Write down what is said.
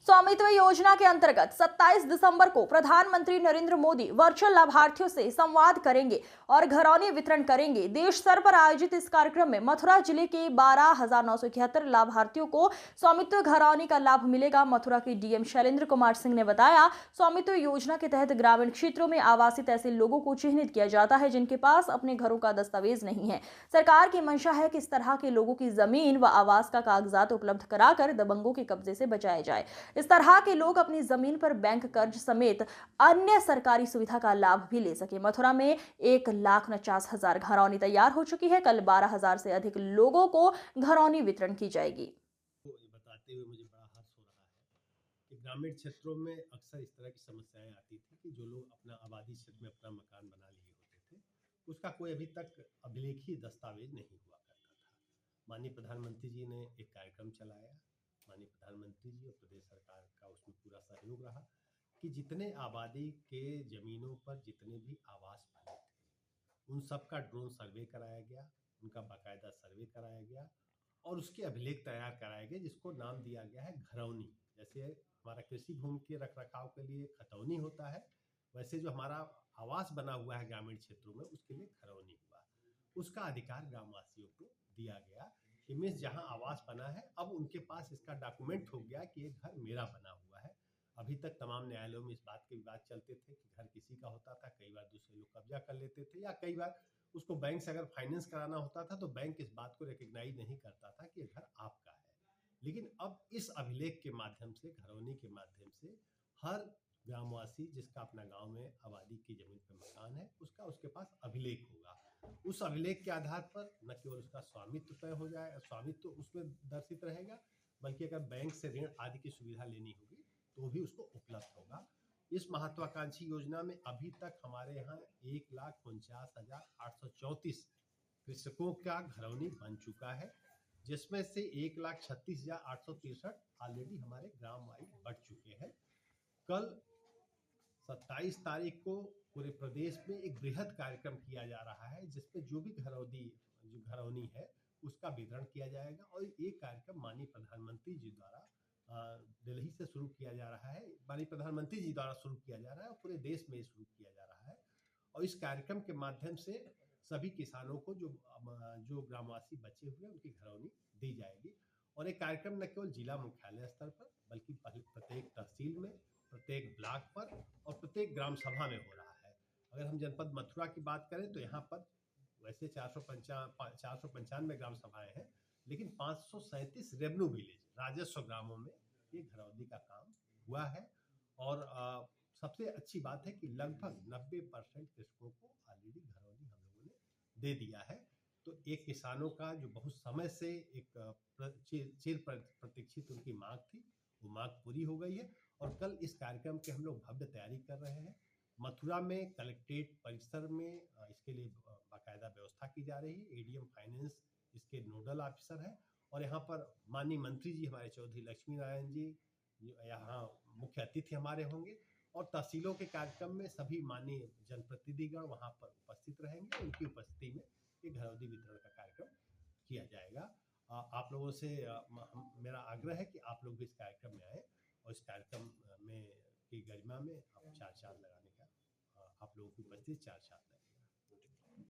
स्वामित्व योजना के अंतर्गत 27 दिसंबर को प्रधानमंत्री नरेंद्र मोदी वर्चुअल लाभार्थियों से संवाद करेंगे और घरौनी वितरण करेंगे। देश स्तर पर आयोजित इस कार्यक्रम में मथुरा जिले के 12,971 लाभार्थियों को स्वामित्व घरौनी का लाभ मिलेगा। मथुरा के डीएम शैलेंद्र कुमार सिंह ने बताया, स्वामित्व योजना के तहत ग्रामीण क्षेत्रों में आवासित ऐसे लोगों को चिन्हित किया जाता है जिनके पास अपने घरों का दस्तावेज नहीं है। सरकार की मंशा है कि इस तरह के लोगों की जमीन व आवास का कागजात उपलब्ध कराकर दबंगों के कब्जे से बचाया जाए। इस तरह के लोग अपनी जमीन पर बैंक कर्ज समेत अन्य सरकारी सुविधा का लाभ भी ले सके। मथुरा में 1,49,000 घरौनी तैयार हो चुकी है। कल 12,000 से अधिक लोगों को घरौनी वितरण की जाएगी। बताते हुए मुझे बड़ा हर्ष हो रहा है कि ग्रामीण क्षेत्रों में अक्सर इस तरह की समस्याएं आती थी कि जो लोग अपना आबादी क्षेत्र में अपना मकान बना लिए होते थे, उसका कोई अभी तक अभिलेखी दस्तावेज नहीं हुआ करता था। माननीय प्रधानमंत्री जी ने एक कार्यक्रम चलाया। माननीय प्रधानमंत्री जी और प्रदेश सरकार का उसमें पूरा सहयोग रहा कि जितने आबादी के जमीनों पर जितने भी आवास बने थे उन सब का ड्रोन सर्वे कराया गया, उनका बाकायदा सर्वे कराया गया और उसके अभिलेख तैयार कराए गए, जिसको नाम दिया गया है घरौनी। जैसे हमारा कृषि भूमि के रखरखाव के लिए खतौनी होता है, वैसे जो हमारा आवास बना हुआ है ग्रामीण क्षेत्रों में उसके लिए घरौनी हुआ। उसका अधिकार ग्रामवासियों को दिया गया कि मीन्स जहाँ आवास बना है अब उनके पास इसका डॉक्यूमेंट हो गया कि ये घर मेरा बना हुआ है। अभी तक तमाम न्यायालयों में इस बात के विवाद चलते थे कि घर किसी का होता था, कई बार दूसरे लोग कब्जा कर लेते थे, या कई बार उसको बैंक से अगर फाइनेंस कराना होता था तो बैंक इस बात को रिकॉग्नाइज नहीं करता था कि ये घर आपका है। लेकिन अब इस अभिलेख के माध्यम से, घरौनी के माध्यम से, हर ग्रामवासी जिसका अपना गांव में आबादी की जमीन पर मकान है उसका उसके पास अभिलेख होगा। उस अभिलेख के आधार पर न केवल उसका स्वामित्व तय हो जाए, स्वामित्व उसमें दर्शित रहेगा, बल्कि अगर बैंक से ऋण आदि की सुविधा लेनी होगी तो भी उसको उपलब्ध होगा। इस महत्वाकांक्षी योजना में अभी तक हमारे यहाँ 1,49,834 कृषकों का घरौनी बन चुका है, जिसमें से 1,36,863 ऑलरेडी हमारे ग्राम वाइज बढ़ चुके हैं। कल 27 तारीख को पूरे प्रदेश में एक बृहद कार्यक्रम किया जा रहा है जिसमें जो भी घरौनी है उसका वितरण किया जाएगा और एक कार्यक्रम माननीय प्रधानमंत्री जी द्वारा दिल्ली से शुरू किया जा रहा है। माननीय प्रधानमंत्री जी द्वारा शुरू किया जा रहा है और पूरे देश में शुरू किया जा रहा है और इस कार्यक्रम के माध्यम से सभी किसानों को जो ग्रामवासी बचे हुए उनकी घरौनी दी जाएगी। और एक कार्यक्रम न केवल जिला मुख्यालय स्तर पर बल्कि प्रत्येक तहसील में, प्रत्येक ब्लॉक पर और प्रत्येक ग्राम सभा में हो रहा है। अगर हम जनपद मथुरा की बात करें तो यहाँ पर वैसे 495 ग्राम सभाएं हैं, लेकिन 537 रेवेन्यू विलेज, राजस्व ग्रामों में ये घरौनी का काम हुआ है। और सबसे अच्छी बात है कि लगभग 90% कृषकों को ऑलरेडी घरौनी हम लोगों ने दे दिया है। तो एक किसानों का जो बहुत समय से एक चिर प्रतीक्षित उनकी मांग थी, वो मांग पूरी हो गई है। और कल इस कार्यक्रम के हम लोग भव्य तैयारी कर रहे हैं। मथुरा में कलेक्ट्रेट परिसर में इसके लिए बाकायदा व्यवस्था की जा रही है। एडीएम फाइनेंस इसके नोडल ऑफिसर है और यहाँ पर माननीय मंत्री जी हमारे चौधरी लक्ष्मी नारायण जी यहाँ मुख्य अतिथि हमारे होंगे और तहसीलों के कार्यक्रम में सभी माननीय जनप्रतिनिधिगण वहाँ पर उपस्थित रहेंगे। उनकी उपस्थिति में ये घरौनी वितरण का कार्यक्रम किया जाएगा। आप लोगों से मेरा आग्रह है कि आप लोग भी इस कार्यक्रम में आए और इस कार्यक्रम में की गरिमा में आप चार चांद लगाने का आप लोगों की उपस्थिति चार चांद है।